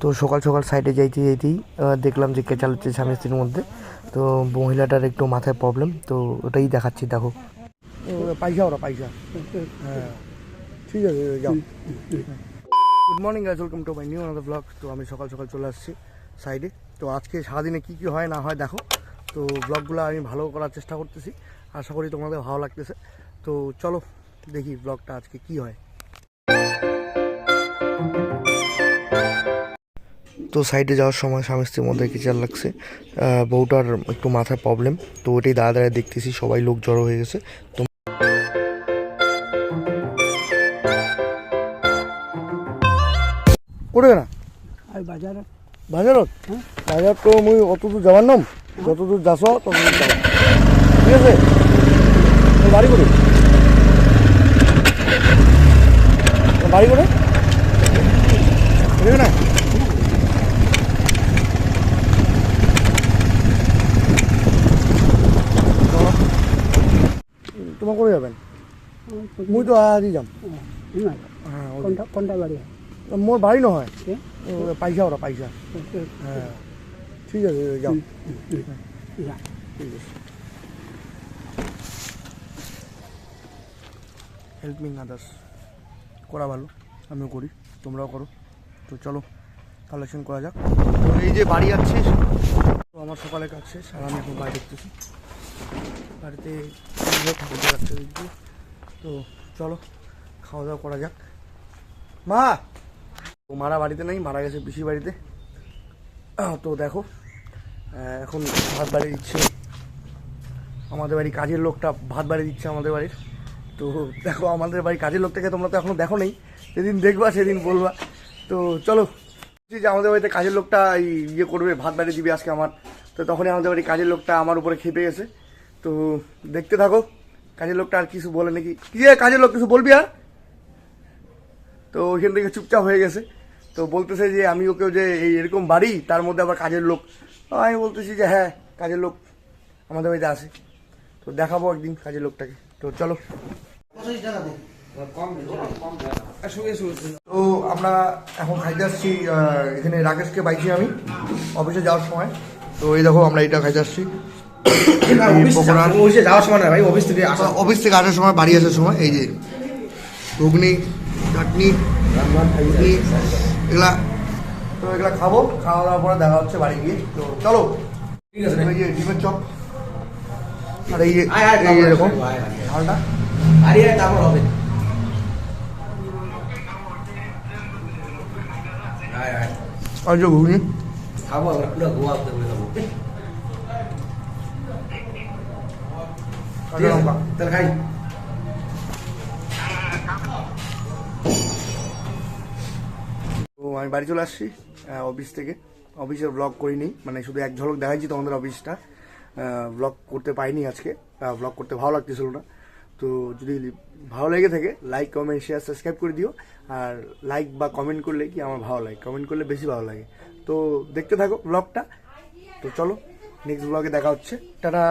তো সকাল সকাল সাইডে যাইতে যাইতেই দেখলাম যে কেচাল হচ্ছে স্বামী স্ত্রীর মধ্যে। তো মহিলাটার একটু মাথায় প্রবলেম, তো ওটাই দেখাচ্ছি। দেখো পয়সা ওরা পয়সা। হ্যাঁ ঠিক আছে যাও। Good morning guys, welcome to my new another blog. তো আমি সকাল সকাল চলে আসছি সাইডে। তো আজকে সারাদিনে কী কী হয় না হয় দেখো। তো ব্লগগুলো আমি ভালো করার চেষ্টা করতেছি, আশা করি তোমাদের ভালো লাগতেছে। তো চলো দেখি ব্লগটা আজকে কি হয়। তো সাইডে যাওয়ার সময় স্বামী স্ত্রীর মধ্যে কিচার লাগছে, বউটার একটু মাথায় প্রবলেম। তো ওটাই দাঁড়া দাঁড়ায় দেখতেছি, সবাই লোক জড়ো হয়ে গেছে। তো করে না বাজার বাজারত বাজার তো মুই অত দূর যাবার নাম, যত দূর যাস তত দূর যাবা, ঠিক আছে? বাড়ি করে বাড়ি করে না তোমার করে যাবেন? মুই তো আজই যাম। হ্যাঁ কোনটা বাড়ি? মোর বাড়ি নহয়, পয়সা ওরা পয়সা। হ্যাঁ ঠিক আছে যাও। ঠিক আছে, হেল্পিং আদার্স করা ভালো, আমিও করি, তোমরাও করো। তো চলো কালেকশন করা যাক। তো এই যে বাড়ি আসছিস, তো আমার সকালে কাজ শেষ আর আমি এখন বাড়ি দেখতেছি। বাড়িতে ঠাকুর দেখাচ্ছে দেখছি। তো চলো খাওয়া দাওয়া করা যাক। মা তো মারা বাড়িতে নেই, মারা গেছে পিসির বাড়িতে। তো দেখো এখন ভাত বাড়ি দিচ্ছে আমাদের বাড়ি, কাজের লোকটা ভাত বাড়ি দিচ্ছে আমাদের বাড়ির। তো দেখো আমাদের বাড়ির কাজের লোকটাকে তোমরা তো এখনো দেখো নেই, যেদিন দেখবা সেদিন বলবা। তো চলো যে আমাদের বাড়িতে কাজের লোকটা ইয়ে করবে, ভাত বাড়ি দিবে আজকে আমার। তো তখনই আমাদের বাড়ির কাজের লোকটা আমার উপরে খেপে গেছে। তো দেখতে থাকো, কাজের লোকটা আর কিছু বলে নাকি, কি কাজের লোক কিছু বলবি আর? তো ওইখান থেকে চুপচাপ হয়ে গেছে। তো বলতেছে যে আমি ওকেও যে এই এরকম বাড়ি, তার মধ্যে আবার কাজের লোক। আমি বলতেছি যে হ্যাঁ কাজের লোক আমাদের বাড়িতে আসে, তো দেখাবো একদিন কাজের লোকটাকে। তো চলো। তো আমরা এখন খাইতে আসছি, এখানে রাকেশকে পাইছি আমি অফিসে যাওয়ার সময়। তো এই দেখো আমরা এটা খাইতে আসছি যাওয়ার সময় না ভাই, অফিস থেকে আসার সময়, বাড়ি আসার সময়। এই যে ঘুগনি, চাটনি, এগুলা। তো এগুলা খাবো, খাওয়া দাওয়ার পরে দেখা হচ্ছে বাড়ি গিয়ে। তো চলো। ঠিক আছে, এই যে ডিমের চপ আর এই যে এরকম ঝালটা তারপর হবে। আর যে ঘুগনি খাবো আমরা পুরো গোয়া খাবো। কাঁচা লঙ্কা। তাহলে খাই। তো আমি বাড়ি চলে আসছি অফিস থেকে। অফিসের ব্লগ করিনি, মানে শুধু এক ঝলক দেখাইছি তোমাদের অফিসটা। ব্লগ করতে পাইনি আজকে, ব্লগ করতে ভালো লাগতেছিল না। তো যদি ভালো লেগে থাকে লাইক কমেন্ট শেয়ার সাবস্ক্রাইব করে দিও। আর লাইক বা কমেন্ট করলে কি আমার ভালো লাগে, কমেন্ট করলে বেশি ভালো লাগে। তো দেখতে থাকো ব্লগটা। তো চলো নেক্সট ব্লগে দেখা হচ্ছে, টাটা।